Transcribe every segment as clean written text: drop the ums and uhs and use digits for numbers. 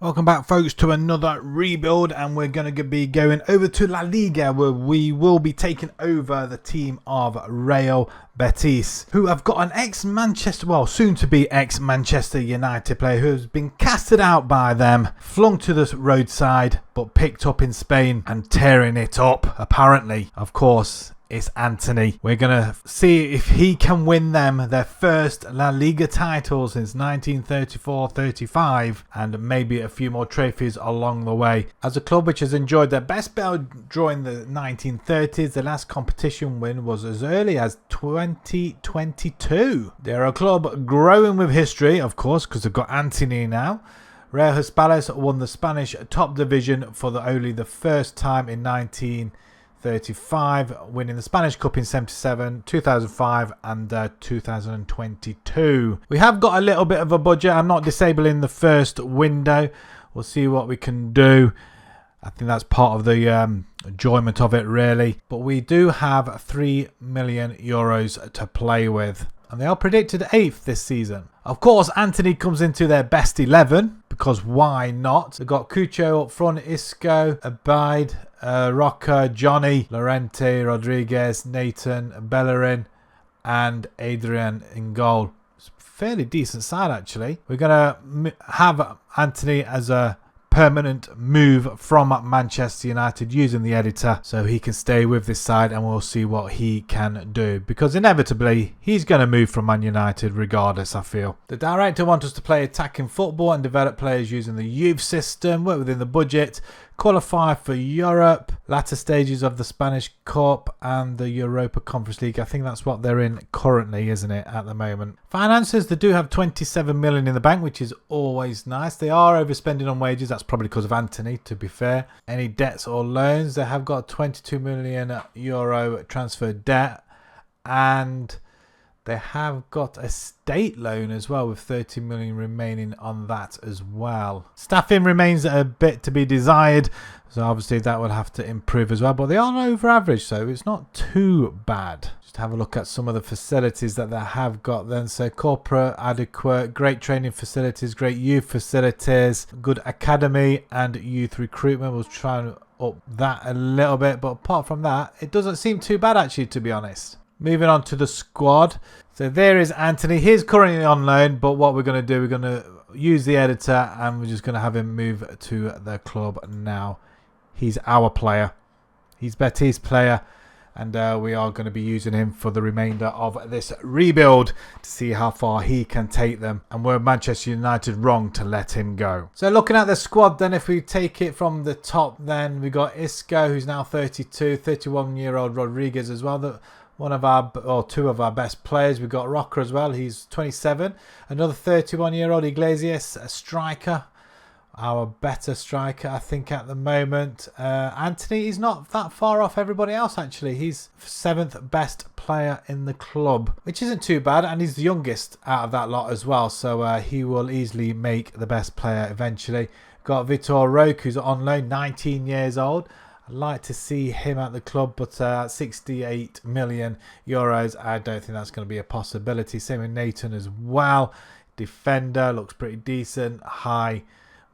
Welcome back, folks, to another rebuild, and we're going to be going over to La Liga, where we will be taking over the team of Real Betis, who have got an ex-Manchester, well, soon to be ex-Manchester United player who has been casted out by them, flung to the roadside, but picked up in Spain and tearing it up, apparently. Of course, it's Antony. We're going to see if he can win them their first La Liga title since 1934-35 and maybe a few more trophies along the way. As a club which has enjoyed their best spell during the 1930s, the last competition win was as early as 2022. They're a club growing with history, of course, because they've got Antony now. Real Betis won the Spanish top division for only the first time in 1935, winning the Spanish Cup in 77, 2005 and 2022. We have got a little bit of a budget. I'm not disabling the first window. We'll see what we can do. I think that's part of the enjoyment of it, really. But we do have €3 million to play with. And they are predicted 8th this season. Of course, Antony comes into their best 11, because why not? They've got Cucho up front, Isco, Abide, Roca, Johnny, Lorente, Rodriguez, Nathan, Bellerin, and Adrian in goal. It's a fairly decent side, actually. We're going to have Antony as a permanent move from Manchester United using the editor so he can stay with this side, and we'll see what he can do, because inevitably he's going to move from Man United regardless, I feel. The director wants us to play attacking football and develop players using the youth system, work within the budget, qualify for Europe, latter stages of the Spanish Cup and the Europa Conference League. I think that's what they're in currently, isn't it, at the moment? Finances, they do have 27 million in the bank, which is always nice. They are overspending on wages. That's probably because of Antony, to be fair. Any debts or loans, they have got €22 million transfer debt, and they have got a state loan as well with 30 million remaining on that as well. Staffing remains a bit to be desired, so obviously that will have to improve as well, but they are over average, so it's not too bad. Just have a look at some of the facilities that they have got then. So corporate, adequate, great training facilities, great youth facilities, good academy and youth recruitment. We'll try and up that a little bit, but apart from that, it doesn't seem too bad actually, to be honest. Moving on to the squad. So there is Antony. He's currently on loan, but what we're going to do, we're going to use the editor and we're just going to have him move to the club now. He's our player. He's Betis' player, and we are going to be using him for the remainder of this rebuild to see how far he can take them. And were Manchester United wrong to let him go? So looking at the squad then, if we take it from the top, then we got Isco, who's now 32, 31-year-old Rodriguez as well. One of our, or two of our best players. We've got Roca as well. He's 27. Another 31-year-old Iglesias, a striker. Our better striker, I think, at the moment. Antony is not that far off everybody else, actually. He's 7th best player in the club, which isn't too bad. And he's the youngest out of that lot as well. So he will easily make the best player eventually. Got Vitor Roque, who's on loan, 19 years old. I'd like to see him at the club, but at €68 million, I don't think that's going to be a possibility. Same with Nathan as well. Defender, looks pretty decent. High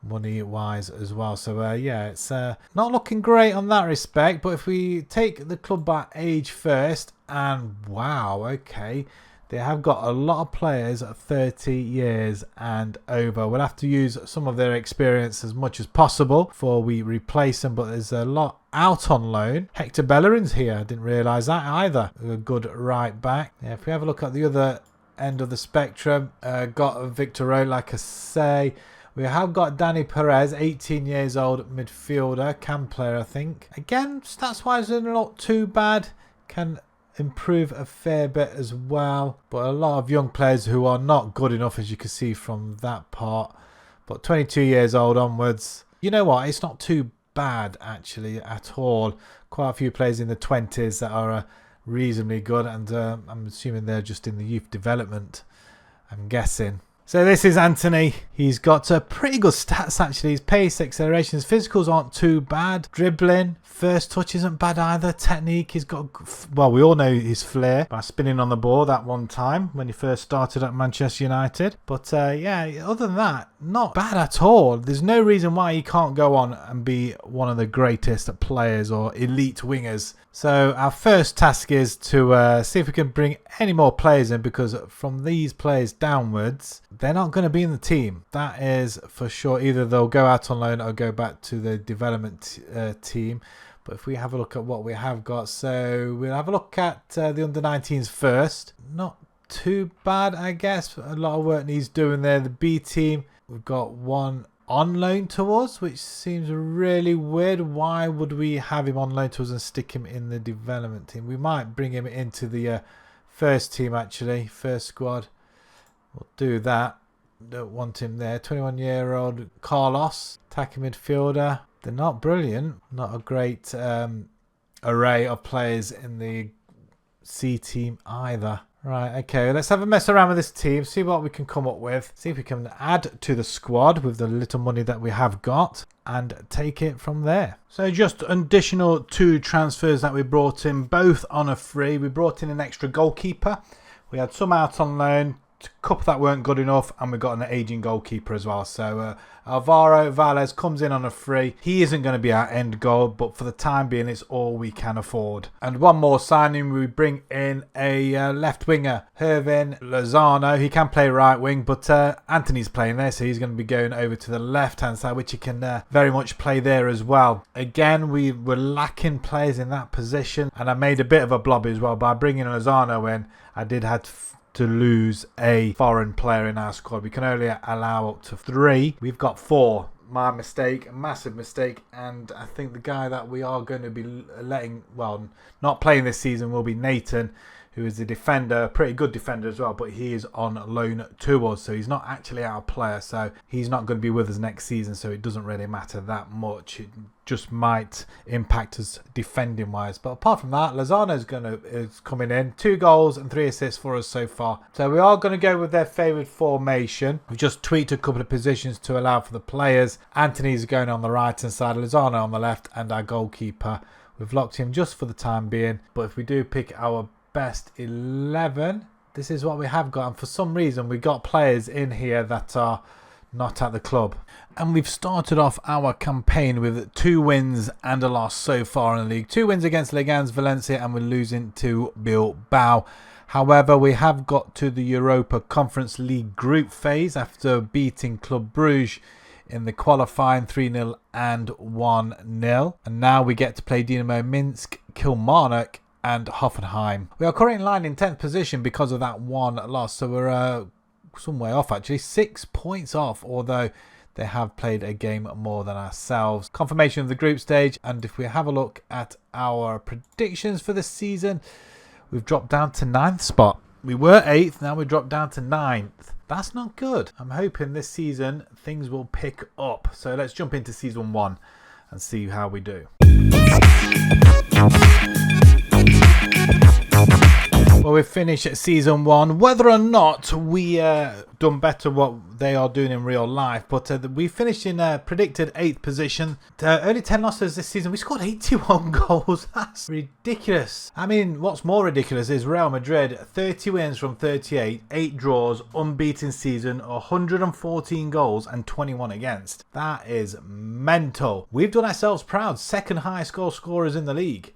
money wise as well. So yeah, it's not looking great on that respect. But if we take the club by age first, and wow, okay, they have got a lot of players at 30 years and over. We'll have to use some of their experience as much as possible before we replace them, but there's a lot out on loan. Hector Bellerin's here. I didn't realise that either. A good right back. Yeah, if we have a look at the other end of the spectrum, got Victor Rowe, like I say. We have got Danny Perez, 18 years old midfielder, cam player, I think. Again, stats-wise, they're not too bad. Can improve a fair bit as well, but a lot of young players who are not good enough, as you can see from that part. But 22 years old onwards, you know what, it's not too bad actually at all. Quite a few players in the 20s that are reasonably good, and I'm assuming they're just in the youth development, I'm guessing. So this is Anthony. He's got pretty good stats actually. His pace, accelerations, physicals aren't too bad. Dribbling, first touch isn't bad either. Technique, he's got, well, we all know his flair by spinning on the ball that one time when he first started at Manchester United. But yeah, other than that, not bad at all. There's no reason why he can't go on and be one of the greatest players or elite wingers. So our first task is to see if we can bring any more players in, because from these players downwards, they're not going to be in the team. That is for sure. Either they'll go out on loan or go back to the development team. But if we have a look at what we have got, so we'll have a look at the under-19s first. Not too bad, I guess. A lot of work needs doing there. The B team, we've got one on loan to us, which seems really weird. Why would we have him on loan to us and stick him in the development team? We might bring him into the first team actually, first squad. We'll do that. Don't want him there. 21-year-old Carlos, attacking midfielder. They're not brilliant. Not a great array of players in the C team either. Right, okay, let's have a mess around with this team, see what we can come up with, see if we can add to the squad with the little money that we have got, and take it from there. So just additional 2 transfers that we brought in, both on a free. We brought in an extra goalkeeper. We had some out on loan, a couple that weren't good enough, and we got an aging goalkeeper as well. So Alvaro Valles comes in on a free. He isn't going to be our end goal, but for the time being, it's all we can afford. And one more signing, we bring in a left winger, Hervin Lozano. He can play right wing, but Anthony's playing there, so he's going to be going over to the left-hand side, which he can very much play there as well. Again, we were lacking players in that position, and I made a bit of a blob as well. By bringing Lozano in, I did have to lose a foreign player in our squad. We can only allow up to 3. We've got 4. My mistake, a massive mistake, and I think the guy that we are going to be letting, well, not playing this season will be Nathan, who is a defender, a pretty good defender as well, but he is on loan to us, so he's not actually our player, so he's not going to be with us next season, so it doesn't really matter that much. It just might impact us defending wise, but apart from that, Lozano is coming in. 2 goals and 3 assists for us so far. So we are going to go with their favoured formation. We just tweaked a couple of positions to allow for the players. Anthony's going on the right hand side, Lozano on the left, and our goalkeeper. We've locked him just for the time being, but if we do pick our best 11, this is what we have got, and for some reason we got players in here that are not at the club. And we've started off our campaign with 2 wins and a loss so far in the league. 2 wins against Leganés, Valencia, and we're losing to Bilbao. However, we have got to the Europa Conference League group phase after beating Club Brugge in the qualifying 3-0 and 1-0. And now we get to play Dinamo Minsk, Kilmarnock and Hoffenheim. We are currently lying in 10th position because of that 1 loss. So we're some way off actually. 6 points off, although they have played a game more than ourselves. Confirmation of the group stage, and if we have a look at our predictions for the season, we've dropped down to 9th spot. We were 8th, now we dropped down to 9th. That's not good. I'm hoping this season things will pick up. So let's jump into season 1 and see how we do. Well, we've finished season 1. Whether or not we done better what they are doing in real life, but we finished in predicted 8th position. Only 10 losses this season. We scored 81 goals. That's ridiculous. I mean, what's more ridiculous is Real Madrid, 30 wins from 38, 8 draws, unbeaten season, 114 goals and 21 against. That is mental. We've done ourselves proud. 2nd highest goal scorers in the league.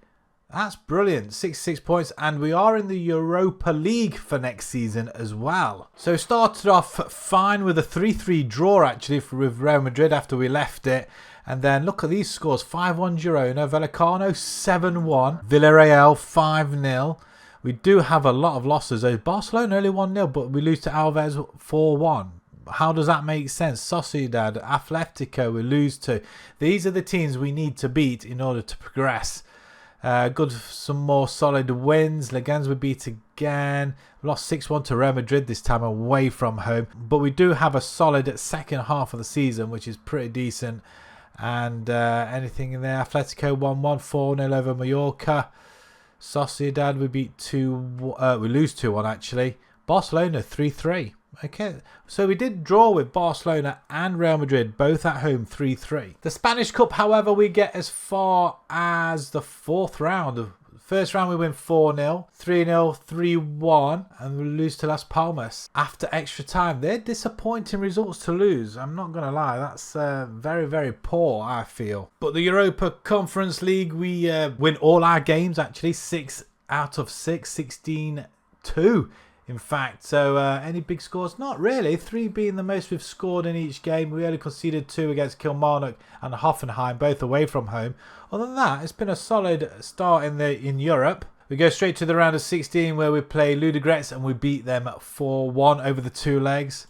That's brilliant. 66 points, and we are in the Europa League for next season as well. So started off fine with a 3-3 draw actually with Real Madrid after we left it. And then look at these scores. 5-1 Girona, Vallecano 7-1, Villarreal 5-0. We do have a lot of losses. Barcelona only 1-0, but we lose to Alves 4-1. How does that make sense? Sociedad, Atletico we lose to. These are the teams we need to beat in order to progress. Some more solid wins. Leganés we beat again. We lost 6-1 to Real Madrid this time away from home. But we do have a solid second half of the season, which is pretty decent. And anything in there? Atletico 1-1, 4-0 over Mallorca. Sociedad we beat we lose 2-1 actually. Barcelona 3-3. Okay, so we did draw with Barcelona and Real Madrid, both at home 3-3. The Spanish Cup, however, we get as far as the 4th round. First round we win 4-0, 3-0, 3-1, and we lose to Las Palmas after extra time. They're disappointing results to lose. I'm not going to lie, that's very, very poor, I feel. But the Europa Conference League, we win all our games, actually. 6 out of 6, 16-2. In fact, so any big scores? Not really. 3 being the most we've scored in each game. We only conceded 2 against Kilmarnock and Hoffenheim, both away from home. Other than that, it's been a solid start in Europe. We go straight to the round of 16 where we play Ludogorets and we beat them 4-1 over the 2 legs.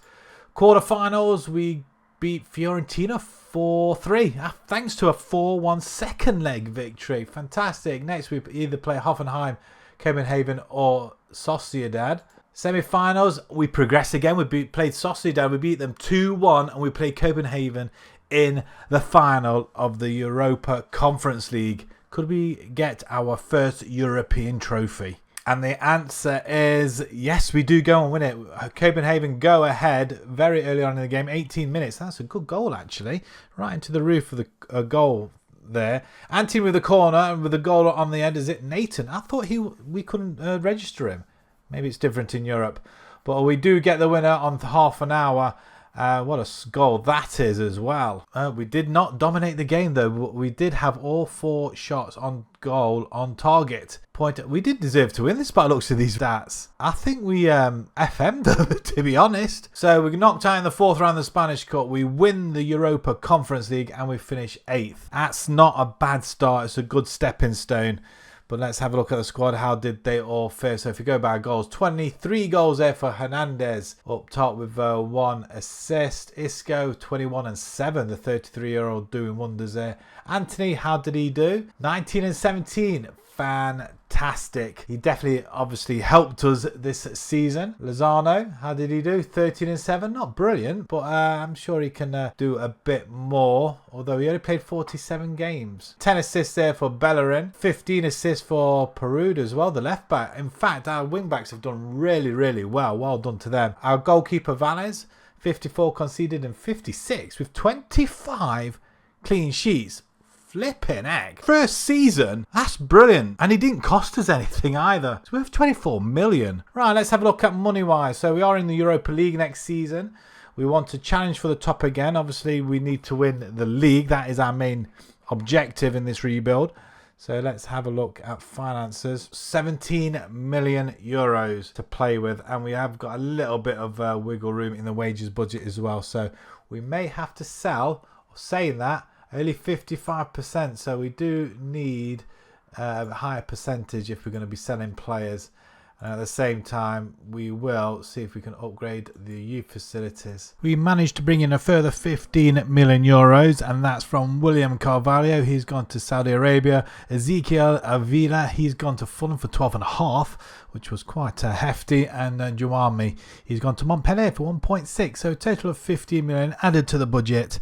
Quarterfinals, we beat Fiorentina 4-3 thanks to a 4-1 second leg victory. Fantastic. Next, we either play Hoffenheim, Copenhagen or Sociedad. Semi-finals, we progress again. We played Sociedad, we beat them 2-1, and we played Copenhagen in the final of the Europa Conference League. Could we get our first European trophy? And the answer is yes, we do go and win it. Copenhagen go ahead very early on in the game, 18 minutes. That's a good goal, actually. Right into the roof of the goal there. Antony with the corner, and with the goal on the end, is it Nathan? I thought we couldn't register him. Maybe it's different in Europe. But we do get the winner on half an hour. What a goal that is as well. We did not dominate the game, though. We did have all 4 shots on goal on target. We did deserve to win this by the looks of these stats. I think we FM'd them, to be honest. So we knocked out in the 4th round of the Spanish Cup. We win the Europa Conference League and we finish 8th. That's not a bad start. It's a good stepping stone. But let's have a look at the squad. How did they all fare? So if you go by goals, 23 goals there for Hernandez. Up top with 1 assist. Isco, 21 and 7. The 33-year-old doing wonders there. Antony, how did he do? 19 and 17. Fantastic. He definitely obviously helped us this season. Lozano, how did he do? 13 and 7. Not brilliant, but I'm sure he can do a bit more, although he only played 47 games. 10 assists there for Bellerin. 15 assists for Perud as well, the left back. In fact, our wing backs have done really, really well. Well done to them. Our goalkeeper Valles, 54 conceded and 56 with 25 clean sheets. Flipping heck. First season? That's brilliant. And he didn't cost us anything either. It's worth 24 million. Right, let's have a look at money-wise. So we are in the Europa League next season. We want to challenge for the top again. Obviously, we need to win the league. That is our main objective in this rebuild. So let's have a look at finances. 17 million euros to play with. And we have got a little bit of wiggle room in the wages budget as well. So we may have to sell, or saying that, only 55%, so we do need a higher percentage if we're going to be selling players. And at the same time, we will see if we can upgrade the youth facilities. We managed to bring in a further 15 million euros, and that's from William Carvalho. He's gone to Saudi Arabia. Ezekiel Avila, he's gone to Fulham for 12.5, which was quite hefty. And Juami, he's gone to Montpellier for 1.6, so a total of 15 million added to the budget.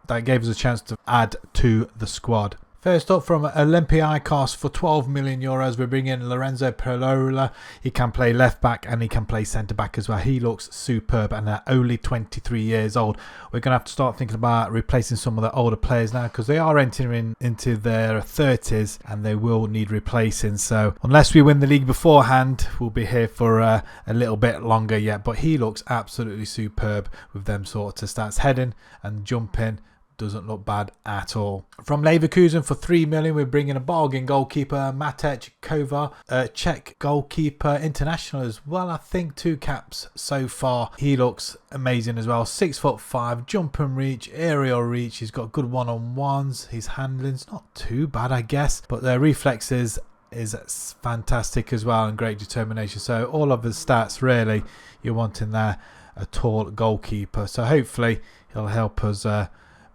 That gave us a chance to add to the squad. First up from Olympiacos for 12 million euros, we bring in Lorenzo Perola. He can play left back and he can play centre back as well. He looks superb and they're only 23 years old. We're going to have to start thinking about replacing some of the older players now because they are entering into their 30s and they will need replacing. So unless we win the league beforehand, we'll be here for a little bit longer yet. But he looks absolutely superb with them sort of stats. Heading and jumping. Doesn't look bad at all. From Leverkusen for 3 million, we're bringing a bargain goalkeeper, Matej Kovar, Czech goalkeeper, international as well. I think 2 caps so far. He looks amazing as well. 6'5", jump and reach, aerial reach. He's got good one-on-ones. His handling's not too bad, I guess, but their reflexes is fantastic as well and great determination. So all of the stats really you're wanting there, a tall goalkeeper. So hopefully he'll help us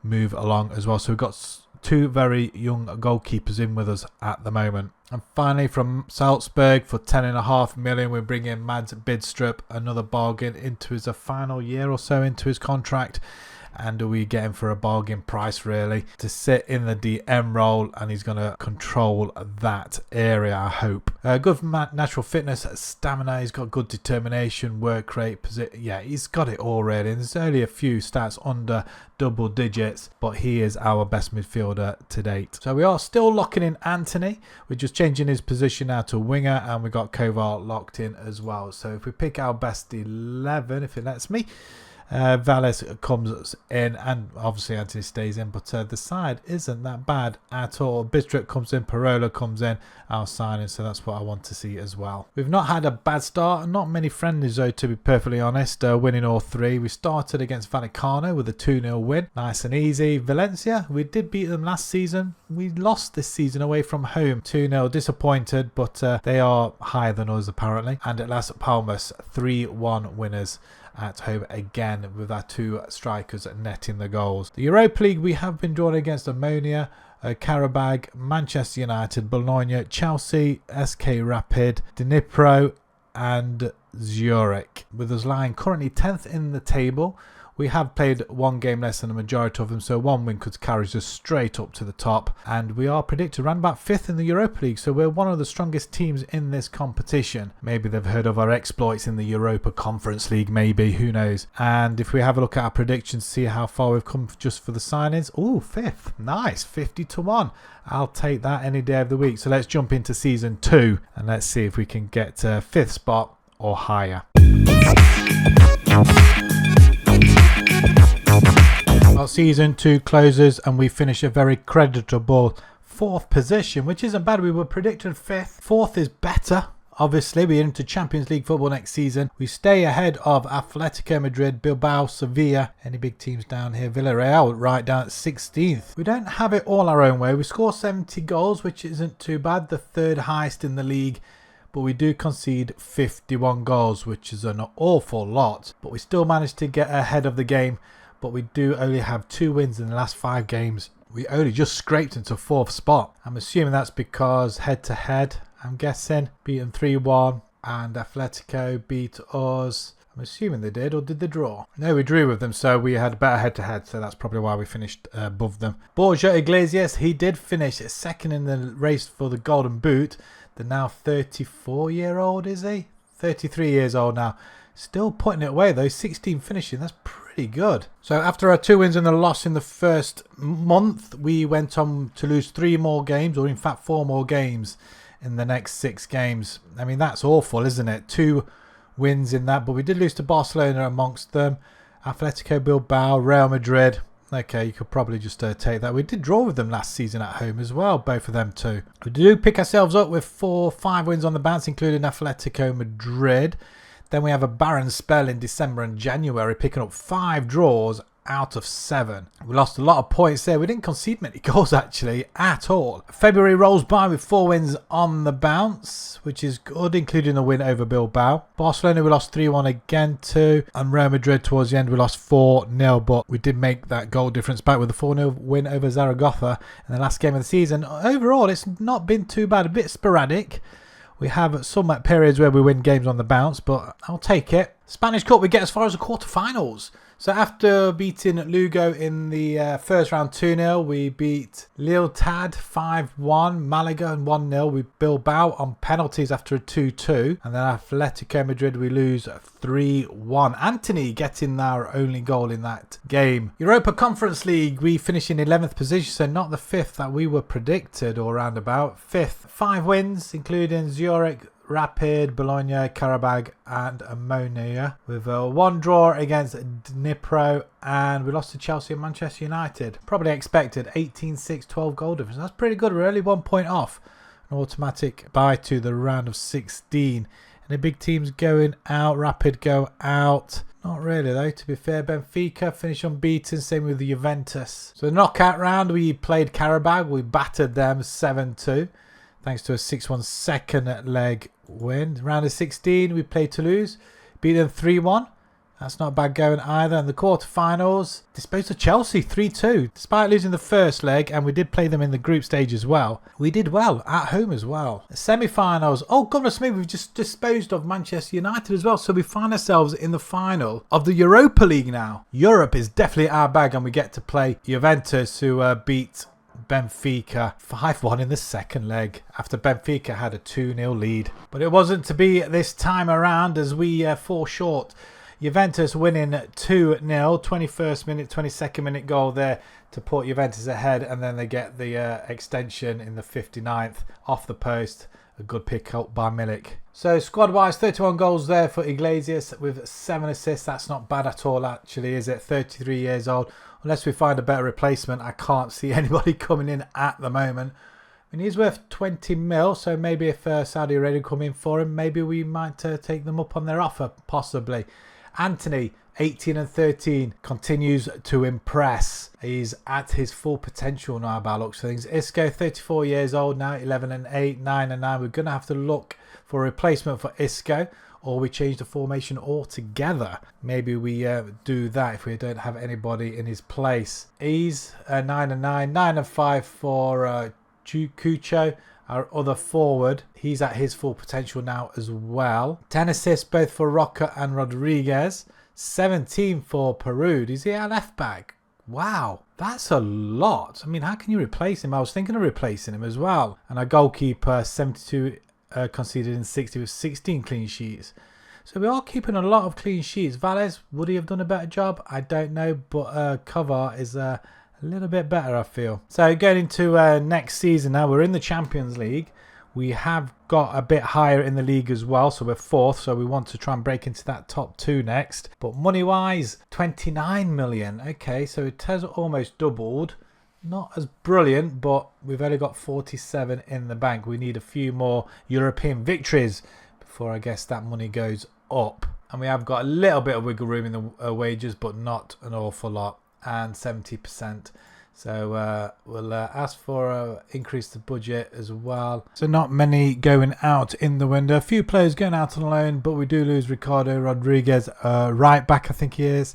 move along as well. So we've got 2 very young goalkeepers in with us at the moment. And finally from Salzburg for 10.5 million, we're bringing Mads Bidstrup, another bargain into his final year or so into his contract. and we get him for a bargain price really to sit in the DM role, and he's going to control that area, I hope. Good natural fitness, stamina, he's got good determination, work rate, yeah, he's got it all really. And there's only a few stats under double digits, but he is our best midfielder to date. So we are still locking in Antony. We're just changing his position now to winger, and we got Kovar locked in as well. So if we pick our best 11, if it lets me, Valles comes in, and obviously Antony stays in, but the side isn't that bad at all. Bistrup comes in, Parola comes in, our signing, so that's what I want to see as well. We've not had a bad start, not many friendlies though, to be perfectly honest, winning all three. We started against Vallecano with a 2-0 win, nice and easy. Valencia, we did beat them last season. We lost this season away from home 2-0, disappointed, but they are higher than us apparently. And at Las Palmas, 3-1 winners at home again, with our two strikers netting the goals. The Europa League, we have been drawn against Ammonia, Karabag, Manchester United, Bologna, Chelsea, SK Rapid, Dnipro and Zurich, with us lying currently 10th in the table. We have played one game less than the majority of them, so one win could carry us straight up to the top. And we are predicted around about 5th in the Europa League, so we're one of the strongest teams in this competition. Maybe they've heard of our exploits in the Europa Conference League, maybe, who knows. And if we have a look at our predictions, see how far we've come just for the signings. Oh, 5th, nice, 50-1. I'll take that any day of the week. So let's jump into Season 2, and let's see if we can get 5th spot or higher. Well, Season 2 closes and we finish a very creditable 4th position, which isn't bad. We were predicted 5th. 4th is better. Obviously, we're into Champions League football next season. We stay ahead of Atletico Madrid, Bilbao, Sevilla. Any big teams down here? Villarreal right down at 16th. We don't have it all our own way. We score 70 goals, which isn't too bad. The 3rd highest in the league. But we do concede 51 goals, which is an awful lot. But we still managed to get ahead of the game. But we do only have 2 wins in the last 5 games. We only just scraped into 4th spot. I'm assuming that's because head-to-head, I'm guessing. Beaten 3-1 and Atletico beat us. I'm assuming they did, or did they draw? No, we drew with them, so we had a better head-to-head, so that's probably why we finished above them. Borja Iglesias, he did finish 2nd in the race for the Golden Boot. The now 34-year-old, is he? 33 years old now. Still putting it away though, 16 finishing, that's pretty good. So after our 2 wins and a loss in the first month, we went on to lose 3 more games, or in fact 4 more games in the next 6 games. I mean, that's awful, isn't it? 2 wins in that, but we did lose to Barcelona amongst them, Atletico Bilbao, Real Madrid. Okay, you could probably just take that. We did draw with them last season at home as well, both of them too. We do pick ourselves up with 5 wins on the bounce, including Atletico Madrid. Then we have a barren spell in December and January, picking up 5 draws out of 7. We lost a lot of points there. We didn't concede many goals actually at all. February rolls by with 4 wins on the bounce, which is good, including a win over Bilbao. Barcelona we lost 3-1 again to, and Real Madrid towards the end we lost 4-0, but we did make that goal difference back with a 4-0 win over Zaragoza in the last game of the season. Overall, it's not been too bad, a bit sporadic. We have some periods where we win games on the bounce, but I'll take it. Spanish Cup, we get as far as the quarterfinals. So after beating Lugo in the first round 2-0, we beat Lealtad 5-1, Malaga 1-0. We Bilbao on penalties after a 2-2. And then Atletico Madrid, we lose 3-1. Antony getting our only goal in that game. Europa Conference League, we finish in 11th position, so not the 5th that we were predicted, or round about 5th. 5 wins, including Zurich, Rapid, Bologna, Karabag and Ammonia, with 1 draw against Dnipro, and we lost to Chelsea and Manchester United. Probably expected, 18-6, 12 goal difference. That's pretty good. We're only 1 point off an automatic bye to the round of 16. And the big teams going out. Rapid go out. Not really though, to be fair. Benfica finish unbeaten, same with the Juventus. So the knockout round, we played Karabag. We battered them 7-2. Thanks to a 6-1 second leg win. Round of 16, we played Toulouse. Beat them 3-1. That's not bad going either. And the quarterfinals, disposed of Chelsea 3-2. Despite losing the first leg, and we did play them in the group stage as well, we did well at home as well. The semi-finals, oh goodness me, we've just disposed of Manchester United as well. So we find ourselves in the final of the Europa League now. Europe is definitely our bag, and we get to play Juventus, who beat Benfica 5-1 in the second leg after Benfica had a 2-0 lead. But it wasn't to be this time around, as we fall short. Juventus winning 2-0, 21st minute, 22nd minute goal there to put Juventus ahead, and then they get the extension in the 59th off the post. A good pick up by Milik. So squad-wise, 31 goals there for Iglesias with 7 assists. That's not bad at all, actually, is it? 33 years old. Unless we find a better replacement, I can't see anybody coming in at the moment. I mean, he's worth 20 mil, so maybe if Saudi Arabia come in for him, maybe we might take them up on their offer, possibly. Antony, 18 and 13, continues to impress. He's at his full potential now by looks of things. Isco, 34 years old now, 11 and 8, 9 and 9. We're going to have to look for a replacement for Isco, or we change the formation altogether. Maybe we do that if we don't have anybody in his place. He's 9 and 9, 9 and 5 for Cucho, our other forward. He's at his full potential now as well. 10 assists both for Roca and Rodriguez. 17 for Perud. Is he our left back? Wow, that's a lot. I mean, how can you replace him? I was thinking of replacing him as well. And our goalkeeper, 72 conceded in 60 with 16 clean sheets. So we are keeping a lot of clean sheets. Valles, would he have done a better job? I don't know, but Kovar is a little bit better, I feel. So going into next season now, we're in the Champions League. We have got a bit higher in the league as well, so we're 4th, so we want to try and break into that top 2 next. But money-wise, 29 million. Okay, so it has almost doubled. Not as brilliant, but we've only got 47 in the bank. We need a few more European victories before I guess that money goes up. And we have got a little bit of wiggle room in the wages, but not an awful lot. And 70%. So we'll ask for increase the budget as well. So not many going out in the window. A few players going out on loan, but we do lose Ricardo Rodriguez, right back I think he is.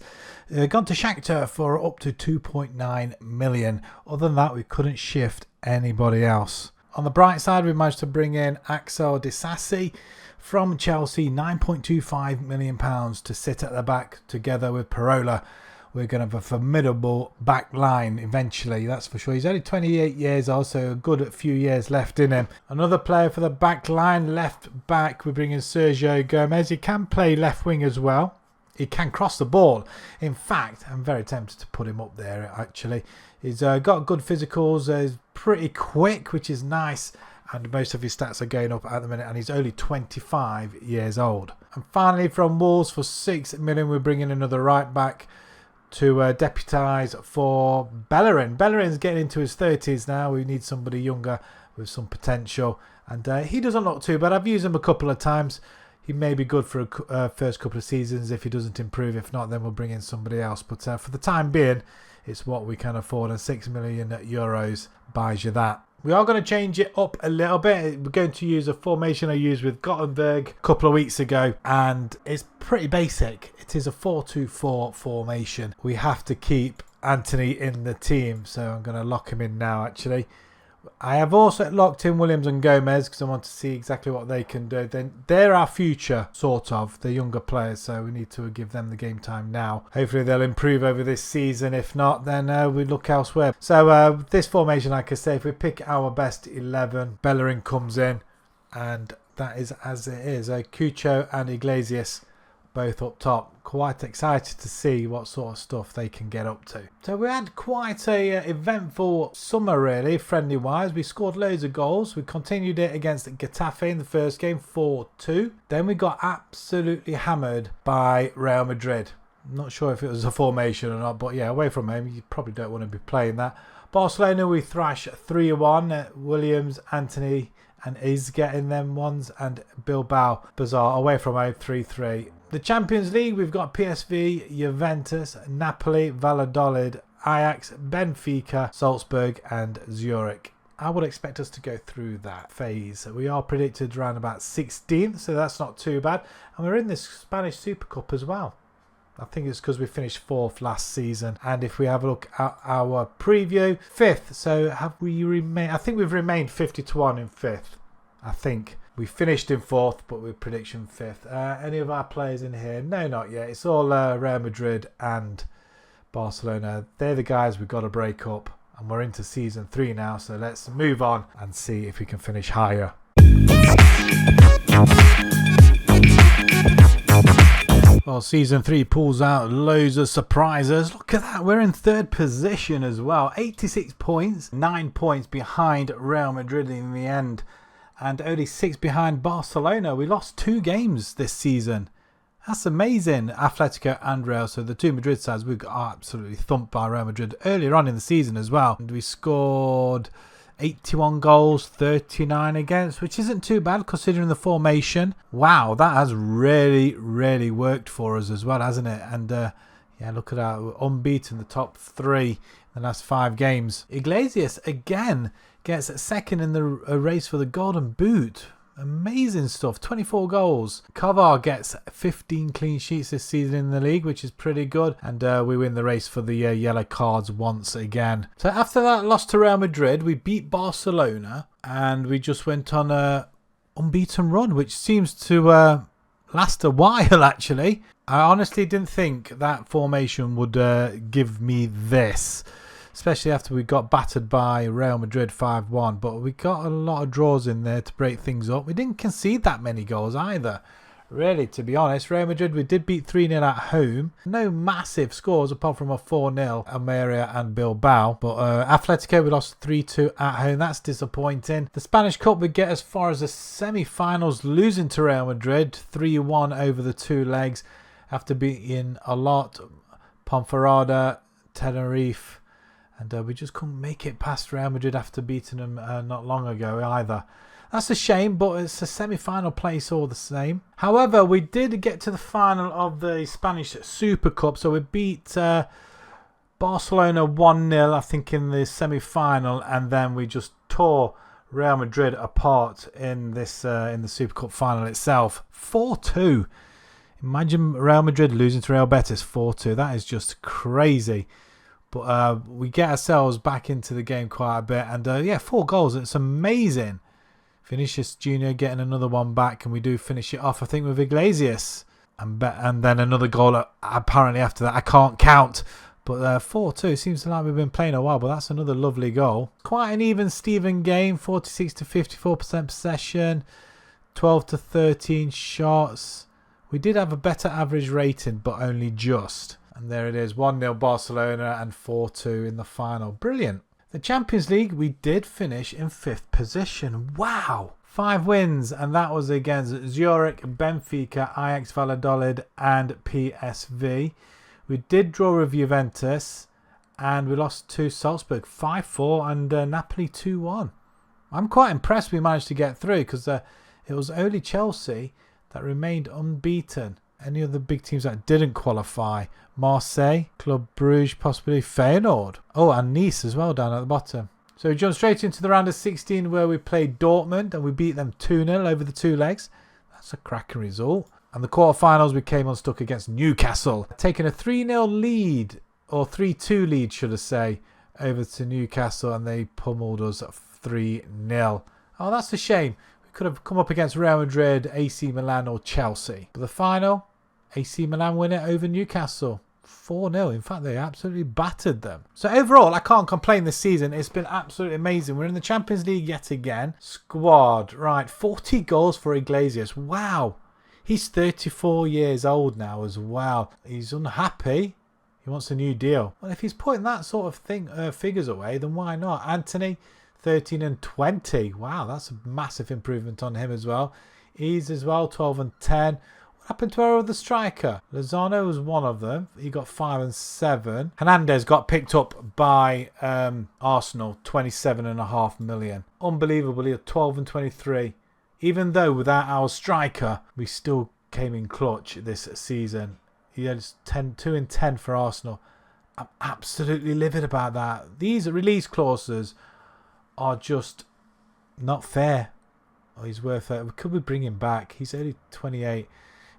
Gone to Shakhtar for up to 2.9 million. Other than that, we couldn't shift anybody else. On the bright side, we managed to bring in Axel Disasi from Chelsea, £9.25 million to sit at the back together with Parola. We're going to have a formidable back line eventually, that's for sure. He's only 28 years old, so a good few years left in him. Another player for the back line, left back, we bring in Sergio Gomez. He can play left wing as well. He can cross the ball. In fact, I'm very tempted to put him up there actually. He's got good physicals, he's pretty quick, which is nice. And most of his stats are going up at the minute, and he's only 25 years old. And finally, from Wolves for 6 million, we're bringing another right back to deputise for Bellerin. Bellerin's getting into his 30s now. We need somebody younger with some potential. And he doesn't look too bad. I've used him a couple of times. He may be good for a first couple of seasons if he doesn't improve. If not, then we'll bring in somebody else. But for the time being, it's what we can afford. And €6 million buys you that. We are going to change it up a little bit. We're going to use a formation I used with Gothenburg a couple of weeks ago, and it's pretty basic. It is a 4-2-4 formation. We have to keep Anthony in the team, so I'm going to lock him in now actually. I have also locked in Williams and Gomez because I want to see exactly what they can do. Then they're our future, sort of. They're younger players, so we need to give them the game time now. Hopefully they'll improve over this season. If not, then we look elsewhere. So this formation, like I say, if we pick our best 11, Bellerin comes in, and that is as it is. Cucho and Iglesias both up top. Quite excited to see what sort of stuff they can get up to. So we had quite a eventful summer really, friendly wise. We scored loads of goals. We continued it against Getafe in the first game, 4-2. Then we got absolutely hammered by Real Madrid. I'm not sure if it was a formation or not, but yeah, away from home, you probably don't want to be playing that. Barcelona, we thrash 3-1. Williams, Anthony and Iz getting them ones, and Bilbao Bazaar away from home 3-3. The Champions League, we've got PSV, Juventus, Napoli, Valladolid, Ajax, Benfica, Salzburg and Zurich. I would expect us to go through that phase. We are predicted around about 16th, so that's not too bad. And we're in this Spanish Super Cup as well. I think it's because we finished 4th last season. And if we have a look at our preview, 5th. So have we remained? I think we've remained 50-1 in 5th. I think we finished in 4th, but with prediction 5th. Any of our players in here? No, not yet. It's all Real Madrid and Barcelona. They're the guys we've got to break up. And we're into season 3 now. So let's move on and see if we can finish higher. Well, season 3 pulls out loads of surprises. Look at that. We're in 3rd position as well. 86 points. 9 points behind Real Madrid in the end. And only 6 behind Barcelona. We lost 2 games this season. That's amazing. Atletico and Real. So the 2 Madrid sides, we got absolutely thumped by Real Madrid earlier on in the season as well. And we scored 81 goals, 39 against, which isn't too bad considering the formation. Wow, that has really, really worked for us as well, hasn't it? And yeah, look at that. We're unbeaten, the top 3 in the last 5 games. Iglesias again gets 2nd in the race for the Golden Boot. Amazing stuff. 24 goals. Kovar gets 15 clean sheets this season in the league, which is pretty good. And we win the race for the yellow cards once again. So after that loss to Real Madrid, we beat Barcelona. And we just went on a unbeaten run, which seems to last a while, actually. I honestly didn't think that formation would give me this. Especially after we got battered by Real Madrid 5-1. But we got a lot of draws in there to break things up. We didn't concede that many goals either. Really, to be honest. Real Madrid, we did beat 3-0 at home. No massive scores apart from a 4-0 Almeria and Bilbao. But Atletico, we lost 3-2 at home. That's disappointing. The Spanish Cup would get as far as the semi-finals, losing to Real Madrid 3-1 over the 2 legs. After beating a lot. Ponferrada, Tenerife. And we just couldn't make it past Real Madrid after beating them not long ago either. That's a shame, but it's a semi-final place all the same. However, we did get to the final of the Spanish Super Cup. So we beat Barcelona 1-0, I think, in the semi-final. And then we just tore Real Madrid apart in this in the Super Cup final itself. 4-2. Imagine Real Madrid losing to Real Betis 4-2. That is just crazy. But we get ourselves back into the game quite a bit. And yeah, 4 goals. It's amazing. Vinicius Jr. getting another one back. And we do finish it off, I think, with Iglesias. And then another goal apparently after that. I can't count. But 4-2. Seems like we've been playing a while. But that's another lovely goal. Quite an even Steven game. 46 to 54% possession. 12 to 13 shots. We did have a better average rating, but only just. And there it is, 1-0 Barcelona and 4-2 in the final. Brilliant. The Champions League, we did finish in 5th position. Wow. 5 wins, and that was against Zurich, Benfica, Ajax Valladolid and PSV. We did draw with Juventus, and we lost to Salzburg 5-4 and Napoli 2-1. I'm quite impressed we managed to get through because it was only Chelsea that remained unbeaten. Any of the big teams that didn't qualify. Marseille, Club Brugge, possibly Feyenoord. Oh, and Nice as well down at the bottom. So we jump straight into the round of 16 where we played Dortmund and we beat them 2-0 over the 2 legs. That's a cracking result. And the quarterfinals we came unstuck against Newcastle. Taking a 3-0 lead, or 3-2 lead should I say, over to Newcastle and they pummeled us 3-0. Oh, that's a shame. Could have come up against Real Madrid, AC Milan or Chelsea. But the final, AC Milan win it over Newcastle. 4-0. In fact, they absolutely battered them. So overall, I can't complain this season. It's been absolutely amazing. We're in the Champions League yet again. Squad. Right, 40 goals for Iglesias. Wow. He's 34 years old now as well. He's unhappy. He wants a new deal. Well, if he's putting that sort of figures away, then why not? Anthony, 13 and 20. Wow, that's a massive improvement on him as well. Ease as well, 12 and 10. What happened to our other striker? Lozano was one of them. He got 5 and 7. Hernandez got picked up by Arsenal, 27.5 million. Unbelievably, 12 and 23. Even though without our striker, we still came in clutch this season. He had 2 and 10 for Arsenal. I'm absolutely livid about that. These release clauses are just not fair. Oh, he's worth it. Could we bring him back? He's only 28.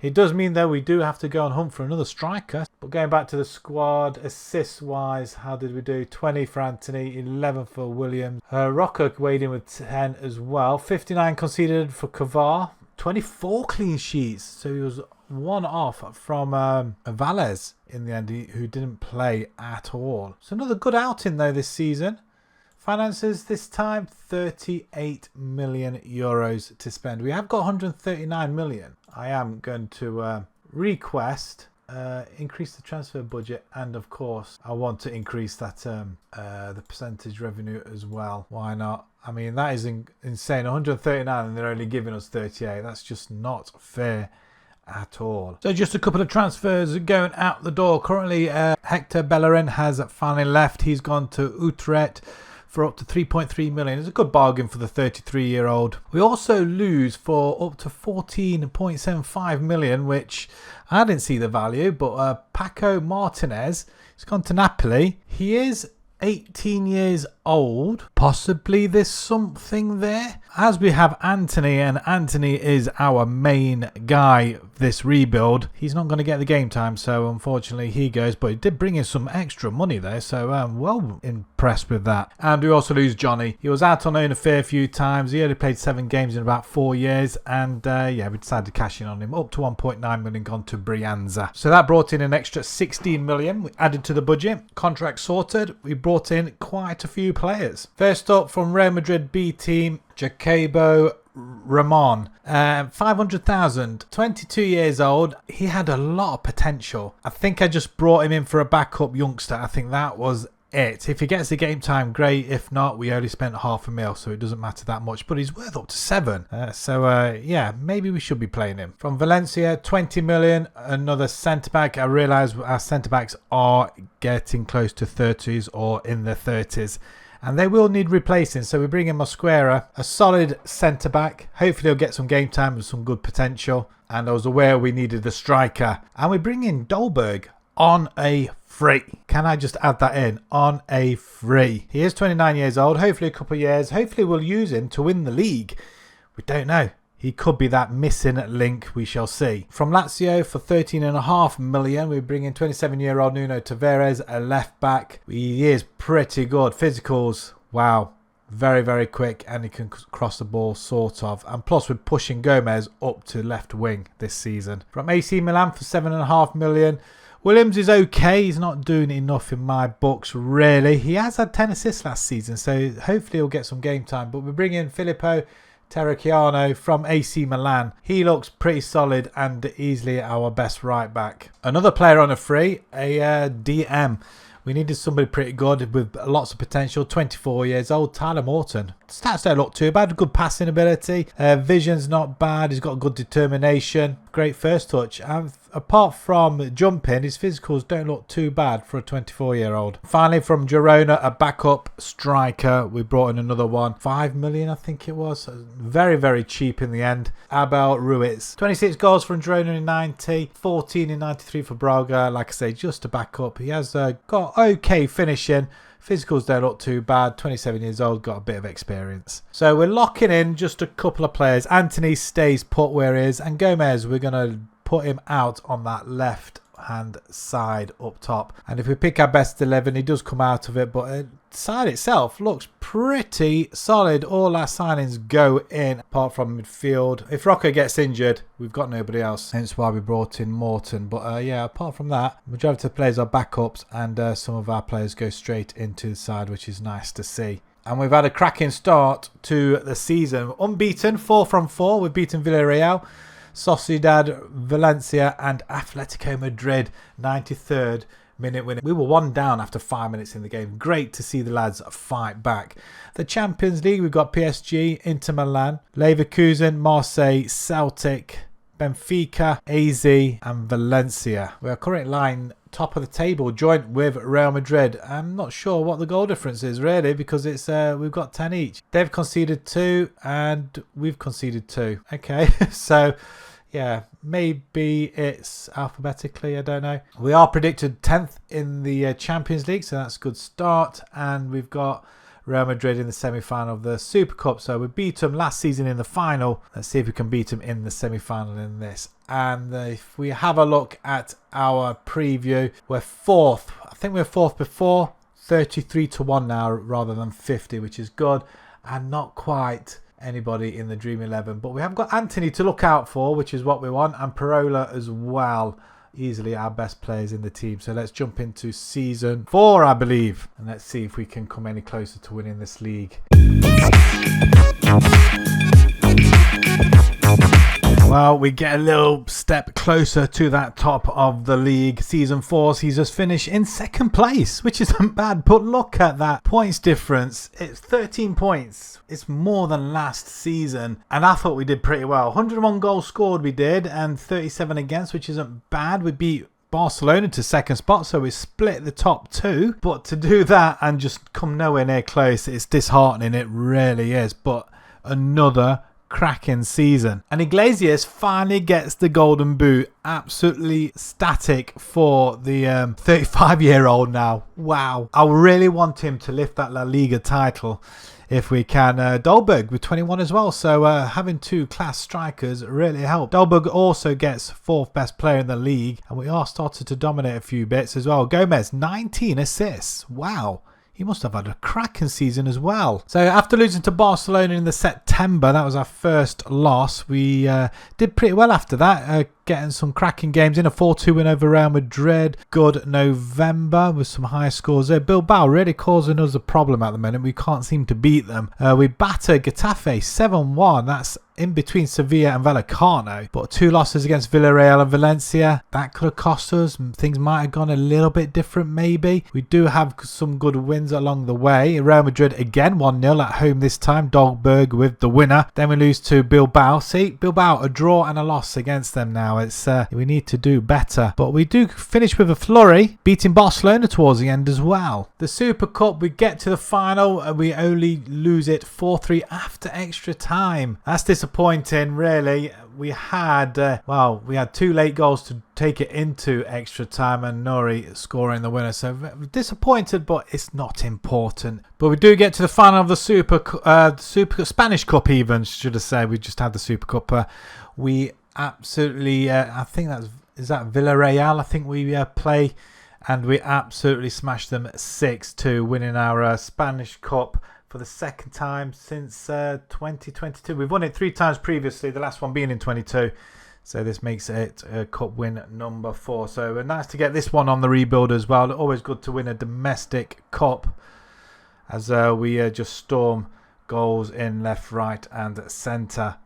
It does mean, though, we do have to go on hunt for another striker. But going back to the squad, assists-wise, how did we do? 20 for Anthony, 11 for Williams. Rocco weighed in with 10 as well. 59 conceded for Kavar. 24 clean sheets. So he was one off from Valles in the end, who didn't play at all. So another good outing, though, this season. Finances this time, 38 million euros to spend. We have got 139 million. I am going to request increase the transfer budget, and of course I want to increase that the percentage revenue as well. Why not? I mean, that is insane. 139 and they're only giving us 38. That's just not fair at all. So just a couple of transfers going out the door. Currently Hector Bellerin has finally left. He's gone to Utrecht for up to 3.3 million. It's a good bargain for the 33-year-old. We also lose for up to 14.75 million, which I didn't see the value, but Paco Martinez, he's gone to Napoli. He is 18 years old. Possibly there's something there. As we have Anthony, and Anthony is our main guy this rebuild. He's not going to get the game time, so unfortunately he goes. But he did bring in some extra money there, so I'm well impressed with that. And we also lose Johnny. He was out on loan a fair few times. He only played 7 games in about 4 years, and yeah, we decided to cash in on him. Up to 1.9 million gone to Brianza. So that brought in an extra 16 million. We added to the budget. Contract sorted. We brought in quite a few players. First up from Real Madrid B team, Jacobo Ramon, 500,000, 22 years old. He had a lot of potential. I think I just brought him in for a backup youngster. I think that was it. If he gets the game time, great. If not, we only spent £500,000, so it doesn't matter that much. But he's worth up to 7. Yeah, maybe we should be playing him. From Valencia, 20 million, another centre back. I realise our centre backs are getting close to 30s or in their 30s. And they will need replacing, so we bring in Mosquera, a solid centre-back. Hopefully he'll get some game time with some good potential. And I was aware we needed a striker. And we bring in Dolberg on a free. Can I just add that in? On a free. He is 29 years old, hopefully a couple of years. Hopefully we'll use him to win the league. We don't know. He could be that missing link, we shall see. From Lazio for 13.5 million, we bring in 27-year-old Nuno Tavares, a left back. He is pretty good. Physicals, wow. Very, very quick, and he can cross the ball, sort of. And plus, we're pushing Gomez up to left wing this season. From AC Milan for 7.5 million. Williams is okay. He's not doing enough in my books, really. He has had 10 assists last season, so hopefully he'll get some game time. But we bring in Filippo Terracchiano from AC Milan. He looks pretty solid and easily our best right back. Another player on a free, a DM. We needed somebody pretty good with lots of potential. 24 years old, Tyler Morton. Stats don't look too bad. Good passing ability. Vision's not bad. He's got good determination. Great first touch. And apart from jumping, his physicals don't look too bad for a 24-year-old. Finally, from Girona, a backup striker. We brought in another one. 5 million, I think it was. Very, very cheap in the end. Abel Ruiz. 26 goals from Girona in 90. 14 in 93 for Braga. Like I say, just a backup. He has got okay finishing. Physicals don't look too bad. 27 years old, got a bit of experience. So we're locking in just a couple of players. Anthony stays put where he is. And Gomez, we're going to put him out on that left hand side up top. And if we pick our best 11, he does come out of it. But the side itself looks pretty solid. All our signings go in apart from midfield. If Rocco gets injured, we've got nobody else. Hence why we brought in Morton. But yeah, apart from that, majority of the players are backups, and some of our players go straight into the side, which is nice to see. And we've had a cracking start to the season. Unbeaten, 4 from 4. We've beaten Villarreal, Sociedad, Valencia and Atletico Madrid. 93rd minute winner. We were 1 down after 5 minutes in the game. Great to see the lads fight back. The Champions League, we've got PSG, Inter Milan, Leverkusen, Marseille, Celtic, Benfica, AZ and Valencia. We are currently lying top of the table, joint with Real Madrid. I'm not sure what the goal difference is really, because it's we've got 10 each. They've conceded 2 and we've conceded 2. Okay, so yeah, maybe it's alphabetically, I don't know. We are predicted 10th in the Champions League, so that's a good start. And we've got Real Madrid in the semi-final of the Super Cup. So we beat them last season in the final. Let's see if we can beat them in the semi-final in this. And if we have a look at our preview, we're fourth. I think we were fourth before. 33-1 now rather than 50, which is good. And not quite anybody in the Dream 11. But we have got Antony to look out for, which is what we want. And Parola as well. Easily our best players in the team. So let's jump into season 4, I believe. And let's see if we can come any closer to winning this league. Well, we get a little step closer to that top of the league. Season 4 sees us finish in second place, which isn't bad. But look at that points difference. It's 13 points. It's more than last season. And I thought we did pretty well. 101 goals scored we did, and 37 against, which isn't bad. We beat Barcelona to second spot, so we split the top 2. But to do that and just come nowhere near close, it's disheartening. It really is. But another cracking season. And Iglesias finally gets the golden boot. Absolutely static for the 35-year-old now. Wow. I really want him to lift that La Liga title if we can. Dolberg with 21 as well. So having 2 class strikers really helped. Dolberg also gets 4th best player in the league. And we are starting to dominate a few bits as well. Gomez, 19 assists. Wow. He must have had a cracking season as well. So after losing to Barcelona in the September, that was our first loss. We did pretty well after that, getting some cracking games in. A 4-2 win over Real Madrid. Good November with some high scores there. Bilbao really causing us a problem at the moment. We can't seem to beat them. We battered Getafe 7-1. That's in between Sevilla and Vallecano, but 2 losses against Villarreal and Valencia. That could have cost us. Things might have gone a little bit different maybe. We do have some good wins along the way. Real Madrid again 1-0 at home this time. Dolberg with the winner. Then we lose to Bilbao. See, Bilbao a draw and a loss against them now. It's we need to do better, but we do finish with a flurry, beating Barcelona towards the end as well. The Super Cup, we get to the final and we only lose it 4-3 after extra time. That's disappointing, really. We had we had 2 late goals to take it into extra time, and Nori scoring the winner. So disappointed, but it's not important. But we do get to the final of the Super Spanish Cup, even should I say. We just had the Super Cup. We absolutely, I think is that Villarreal. I think we play, and we absolutely smashed them 6-2, winning our Spanish Cup for the second time since 2022. We've won it 3 times previously, the last one being in 22. So this makes it cup win number 4. So nice to get this one on the rebuild as well. Always good to win a domestic cup, as we just storm goals in left, right and centre.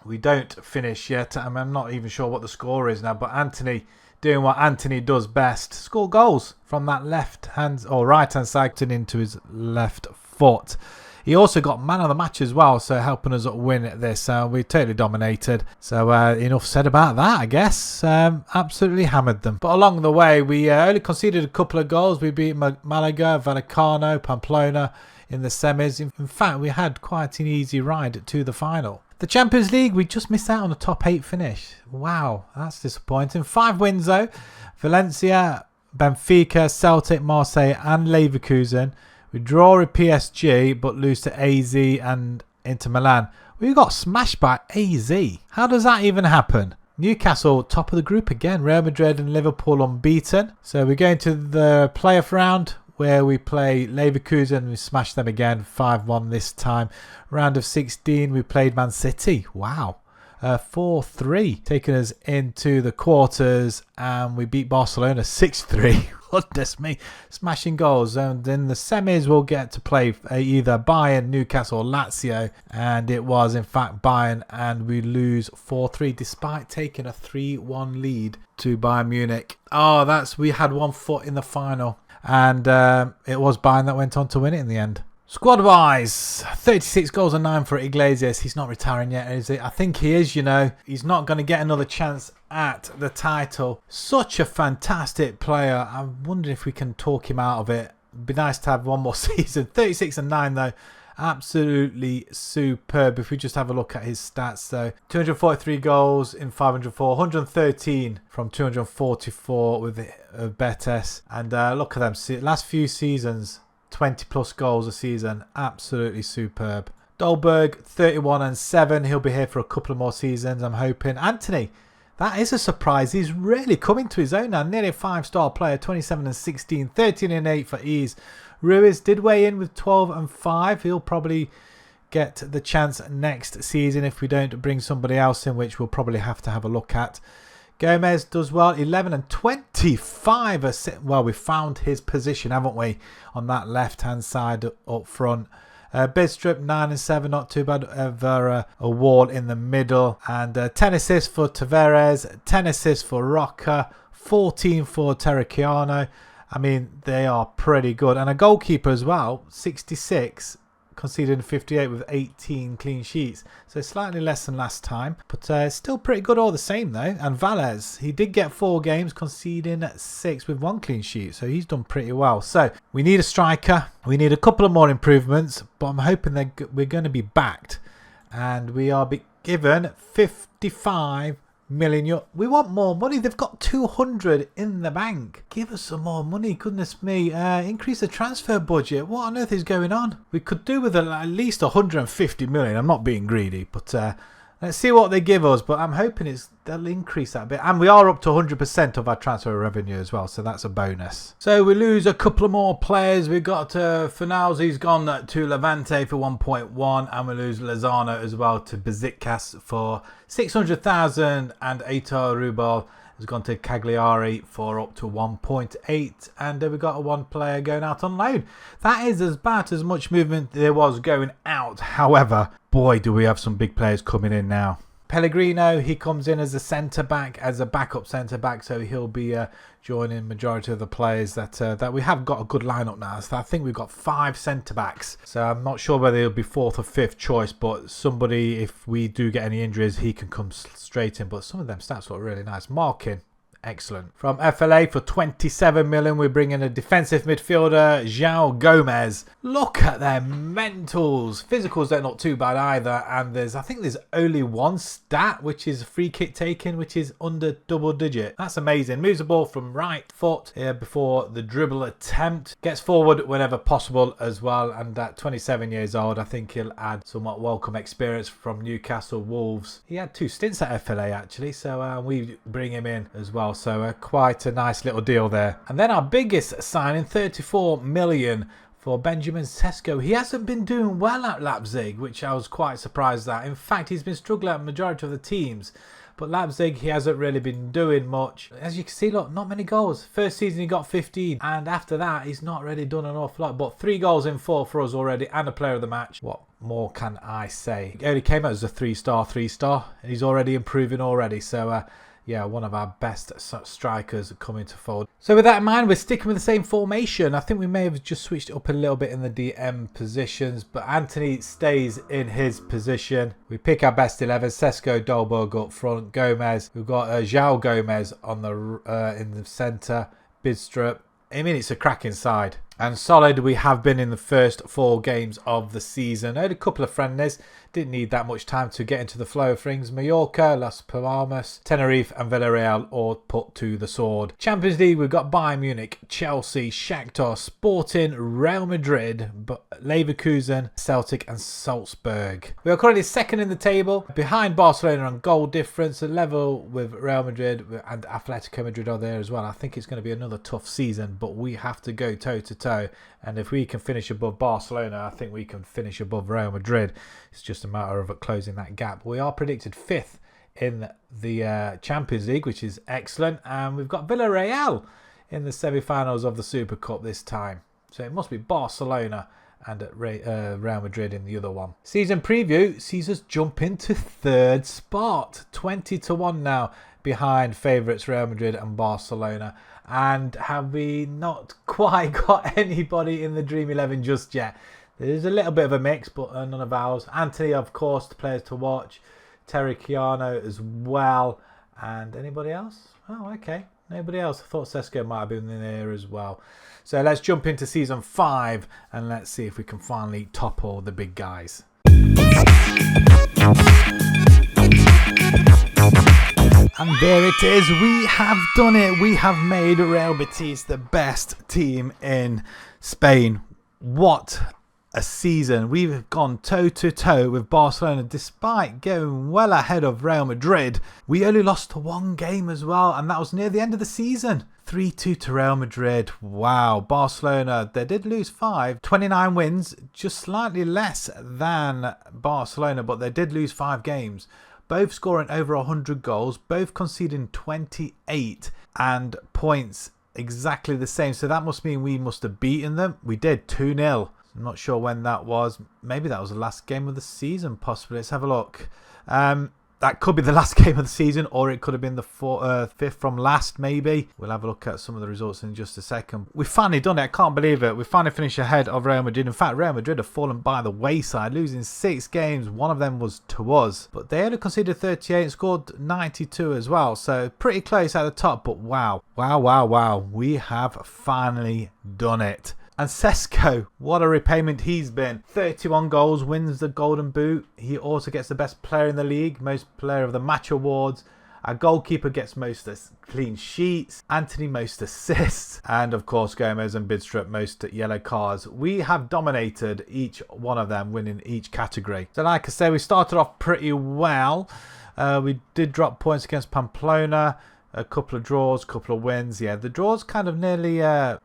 We don't finish yet. I'm not even sure what the score is now, but Antony doing what Antony does best. Score goals from that left hand or right hand side into his left foot. He also got man of the match as well, so helping us win this. We totally dominated. So enough said about that, I guess. Absolutely hammered them. But along the way, we only conceded a couple of goals. We beat Malaga, Vallecano, Pamplona in the semis. In fact, we had quite an easy ride to the final. The Champions League, we just missed out on a top 8 finish. Wow, that's disappointing. 5 wins though. Valencia, Benfica, Celtic, Marseille and Leverkusen. We draw with PSG but lose to AZ and Inter Milan. We got smashed by AZ. How does that even happen? Newcastle top of the group again. Real Madrid and Liverpool unbeaten. So we're going to the playoff round, where we play Leverkusen and we smash them again, 5-1 this time. Round of 16, we played Man City. Wow. 4-3, taking us into the quarters, and we beat Barcelona 6-3. Goodness me, smashing goals. And in the semis, we'll get to play either Bayern, Newcastle or Lazio, and it was in fact Bayern, and we lose 4-3 despite taking a 3-1 lead to Bayern Munich. We had 1 foot in the final. And it was Bayern that went on to win it in the end. Squad-wise, 36 goals and 9 for Iglesias. He's not retiring yet, is he? I think he is, He's not going to get another chance at the title. Such a fantastic player. I'm wondering if we can talk him out of it. It'd be nice to have one more season. 36 and 9, though. Absolutely superb. If we just have a look at his stats, though, 243 goals in 504, 113 from 244 with BETIS, and look at them. See, last few seasons, 20 plus goals a season. Absolutely superb. Dolberg, 31 and 7. He'll be here for a couple of more seasons, I'm hoping. Antony, that is a surprise. He's really coming to his own now. Nearly a 5-star player. 27 and 16. 13 and 8 for ease. Ruiz did weigh in with 12 and 5. He'll probably get the chance next season if we don't bring somebody else in, which we'll probably have to have a look at. Gomez does well. 11 and 25. Well, we found his position, haven't we, on that left-hand side up front. Bidstrup, 9 and 7, not too bad. A wall in the middle. And 10 assists for Tavares, 10 assists for Roca, 14 for Terracchiano. I mean, they are pretty good. And a goalkeeper as well, 66, conceding 58 with 18 clean sheets. So slightly less than last time. But still pretty good all the same, though. And Valles, he did get 4 games, conceding 6 with 1 clean sheet. So he's done pretty well. So we need a striker. We need a couple of more improvements. But I'm hoping we're going to be backed. And we are given 55 million. We want more money. They've got 200 in the bank. Give us some more money. Goodness me. Increase the transfer budget. What on earth is going on? We could do with at least 150 million. I'm not being greedy, but let's see what they give us. But I'm hoping they'll increase that a bit. And we are up to 100% of our transfer revenue as well. So that's a bonus. So we lose a couple of more players. We've got Finalzi's gone to Levante for 1.1. And we lose Lozano as well to Besiktas for 600,000. And Aitor Rubal has gone to Cagliari for up to 1.8. And we've got one player going out on loan. That is about as much movement there was going out. However, boy, do we have some big players coming in now. Pellegrino, he comes in as a centre-back, as a backup centre-back, so he'll be joining majority of the players that we have got a good lineup now. So I think we've got 5 centre-backs. So I'm not sure whether he'll be 4th or 5th choice, but somebody, if we do get any injuries, he can come straight in. But some of them stats look really nice. Marking, excellent. From FLA for 27 million, we bring in a defensive midfielder, João Gomez. Look at their mentals. Physicals, they're not too bad either. And I think there's only one stat, which is free kick taken, which is under double digit. That's amazing. Moves the ball from right foot before the dribble attempt. Gets forward whenever possible as well. And at 27 years old, I think he'll add somewhat welcome experience from Newcastle Wolves. He had 2 stints at FLA actually, so we bring him in as well. So quite a nice little deal there. And then our biggest signing, 34 million for Benjamin Sesko. He hasn't been doing well at Leipzig, which I was quite surprised at. In fact, he's been struggling at the majority of the teams. But Leipzig, he hasn't really been doing much. As you can see, look, not many goals. First season, he got 15. And after that, he's not really done an awful lot. But 3 goals in 4 for us already and a player of the match. What more can I say? He only came out as a 3-star. And he's already improving already. So, yeah, one of our best strikers coming to fold. So with that in mind, we're sticking with the same formation. I think we may have just switched it up a little bit in the DM positions, but Antony stays in his position. We pick our best 11. Sesko, Dolberg up front. Gomez. We've got João Gomez on in the centre. Bidstrup. I mean, it's a cracking side. And solid we have been in the first 4 games of the season. Only a couple of friendlies. Didn't need that much time to get into the flow of things. Mallorca, Las Palmas, Tenerife and Villarreal all put to the sword. Champions League, we've got Bayern Munich, Chelsea, Shakhtar, Sporting, Real Madrid, Leverkusen, Celtic and Salzburg. We are currently 2nd in the table, behind Barcelona on goal difference, a level with Real Madrid and Atletico Madrid are there as well. I think it's going to be another tough season, but we have to go toe-to-toe. And if we can finish above Barcelona, I think we can finish above Real Madrid. It's just a matter of closing that gap. We are predicted 5th in the Champions League, which is excellent. And we've got Villarreal in the semi-finals of the Super Cup this time. So it must be Barcelona and Real Madrid in the other one. Season preview sees us jump into 3rd spot. 20-1 now behind favourites Real Madrid and Barcelona. And have we not quite got anybody in the Dream 11 just yet? There's a little bit of a mix, but none of ours. Antony, of course, the players to watch. Terracchiano as well. And anybody else? Oh, okay. Nobody else. I thought Sesko might have been in there as well. So let's jump into Season 5 and let's see if we can finally topple the big guys. And there it is. We have done it. We have made Real Betis the best team in Spain. What a season. We've gone toe to toe with Barcelona despite going well ahead of Real Madrid. We only lost to one game as well, and that was near the end of the season. 3-2 to Real Madrid. Wow. Barcelona, they did lose 5. 29 wins, just slightly less than Barcelona, but they did lose 5 games. Both scoring over 100 goals, both conceding 28, and points exactly the same. So that must mean we must have beaten them. We did 2-0. I'm not sure when that was. Maybe that was the last game of the season, possibly. Let's have a look. That could be the last game of the season, or it could have been the 5th from last, maybe. We'll have a look at some of the results in just a second. We've finally done it. I can't believe it. We finally finished ahead of Real Madrid. In fact, Real Madrid have fallen by the wayside, losing 6 games. One of them was to us. But they only conceded 38 and scored 92 as well. So pretty close at the top. But wow. Wow, wow, wow. We have finally done it. And Sesko, what a repayment he's been. 31 goals, wins the Golden Boot. He also gets the best player in the league, most player of the match awards. Our goalkeeper gets most clean sheets. Antony most assists. And of course Gomez and Bidstrup most yellow cards. We have dominated each one of them, winning each category. So like I say, we started off pretty well. We did drop points against Pamplona. A couple of draws, a couple of wins. Yeah, the draws kind of nearly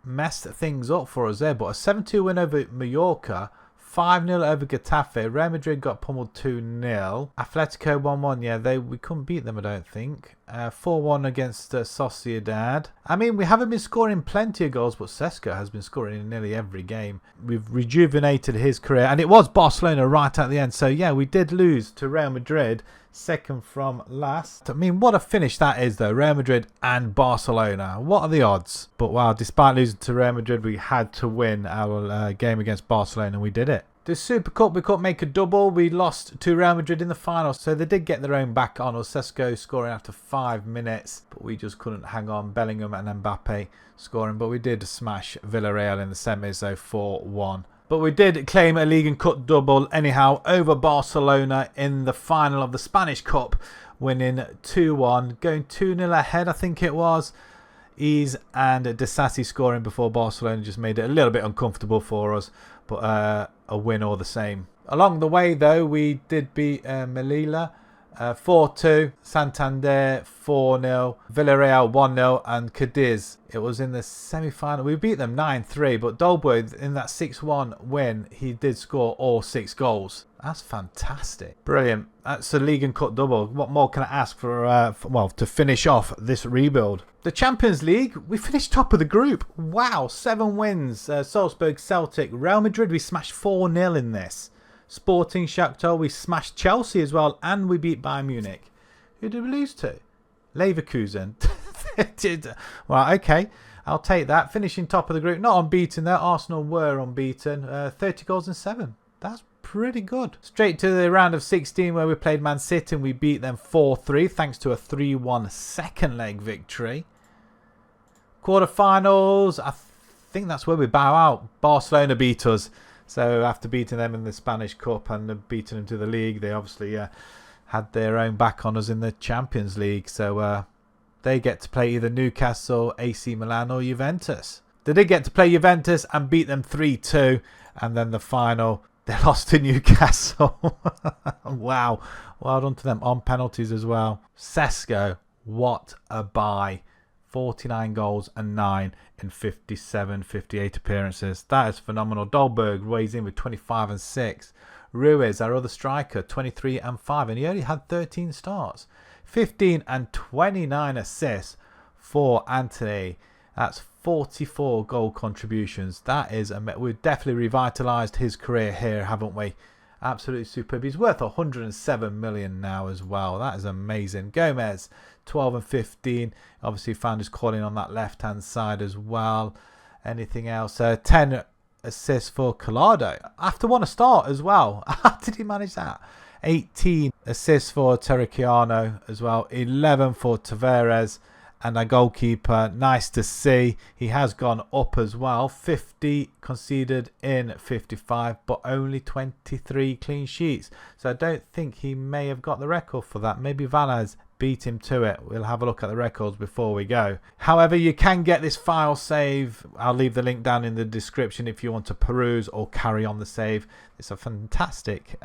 messed things up for us there. But a 7-2 win over Mallorca, 5-0 over Getafe. Real Madrid got pummeled 2-0. Atletico 1-1. Yeah, we couldn't beat them, I don't think. 4-1 against Sociedad. I mean, we haven't been scoring plenty of goals, but Sesko has been scoring in nearly every game. We've rejuvenated his career. And it was Barcelona right at the end. So, yeah, we did lose to Real Madrid. Second from last. I mean, what a finish that is, though. Real Madrid and Barcelona. What are the odds? But wow, despite losing to Real Madrid, we had to win our game against Barcelona, and we did it. The Super Cup, we couldn't make a double. We lost to Real Madrid in the final, so they did get their own back on us. Sesko scoring after 5 minutes, but we just couldn't hang on. Bellingham and Mbappe scoring, but we did smash Villarreal in the semis, so 4-1. But we did claim a League and Cup double anyhow over Barcelona in the final of the Spanish Cup, winning 2-1, going 2-0 ahead, I think it was. Ease and Disasi scoring before Barcelona just made it a little bit uncomfortable for us, but a win all the same. Along the way, though, we did beat Melilla 4-2, Santander 4-0, Villarreal 1-0, and Cadiz. It was in the semi-final. We beat them 9-3, but Dolberg in that 6-1 win, he did score all 6 goals. That's fantastic. Brilliant. That's a League and Cup double. What more can I ask for, well, to finish off this rebuild? The Champions League, we finished top of the group. Wow, 7 wins. Salzburg, Celtic, Real Madrid, we smashed 4-0 in this. Sporting, Shakhtar, we smashed Chelsea as well, and we beat Bayern Munich. Who did we lose to? Leverkusen. Well, okay, I'll take that. Finishing top of the group, not unbeaten there. Arsenal were unbeaten. 30 goals and 7. That's pretty good. Straight to the round of 16 where we played Man City and we beat them 4-3 thanks to a 3-1 second leg victory. Quarterfinals, I think that's where we bow out. Barcelona beat us. So after beating them in the Spanish Cup and beating them to the league, they obviously had their own back on us in the Champions League. So they get to play either Newcastle, AC Milan or Juventus. They did get to play Juventus and beat them 3-2. And then the final, they lost to Newcastle. Wow. Well done to them on penalties as well. Sesko, what a buy. 49 goals and 9 in 58 appearances. That is phenomenal. Dolberg weighs in with 25 and 6. Ruiz, our other striker, 23 and 5. And he only had 13 starts. 15 and 29 assists for Antony. That's 44 goal contributions. That is, we've definitely revitalised his career here, haven't we? Absolutely superb. He's worth 107 million now as well. That is amazing. Gomez, 12 and 15. Obviously found his calling on that left-hand side as well. Anything else? 10 assists for Collado. After one a start as well. How did he manage that? 18 assists for Terracchiano as well. 11 for Tavares. And our goalkeeper, nice to see. He has gone up as well. 50 conceded in 55, but only 23 clean sheets. So I don't think he may have got the record for that. Maybe Valas beat him to it. We'll have a look at the records before we go. However, you can get this file save. I'll leave the link down in the description if you want to peruse or carry on the save. It's a fantastic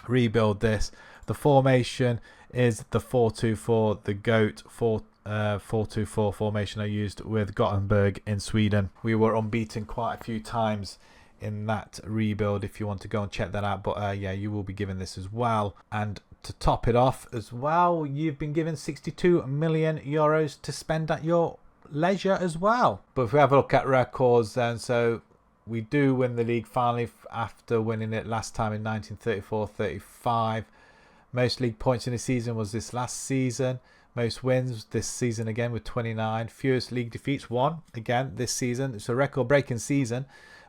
rebuild this. The formation is the 4-2-4, the GOAT 4-2-4 formation I used with Gothenburg in Sweden. We were unbeaten quite a few times in that rebuild if you want to go and check that out. But yeah, you will be given this as well. And to top it off as well, you've been given 62 million euros to spend at your leisure as well. But if we have a look at records then, so we do win the league finally after winning it last time in 1934-35. Most league points in a season was this last season. Most wins this season again with 29. Fewest league defeats, 1 again this season. It's a record-breaking season.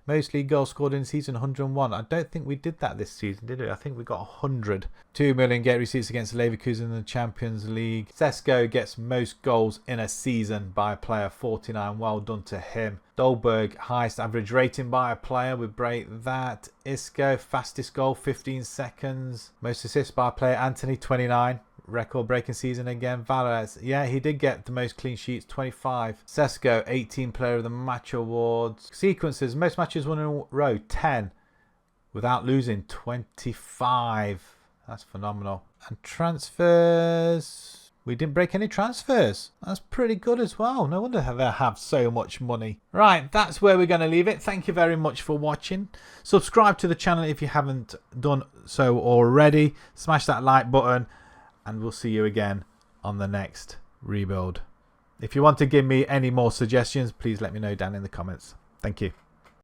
Most league goals scored in the season, 101. I don't think we did that this season, did we? I think we got 100. 2 million gate receipts against Leverkusen in the Champions League. Sesko gets most goals in a season by a player, 49. Well done to him. Dolberg, highest average rating by a player. We break that. Isco, fastest goal, 15 seconds. Most assists by a player, Antony, 29. Record-breaking season again. Valles, yeah, he did get the most clean sheets, 25. Sesko, 18 Player of the Match awards. Sequences, most matches won in a row, 10. Without losing, 25. That's phenomenal. And transfers, we didn't break any transfers. That's pretty good as well. No wonder they have so much money. Right, that's where we're going to leave it. Thank you very much for watching. Subscribe to the channel if you haven't done so already. Smash that like button. And we'll see you again on the next rebuild. If you want to give me any more suggestions, please let me know down in the comments. Thank you.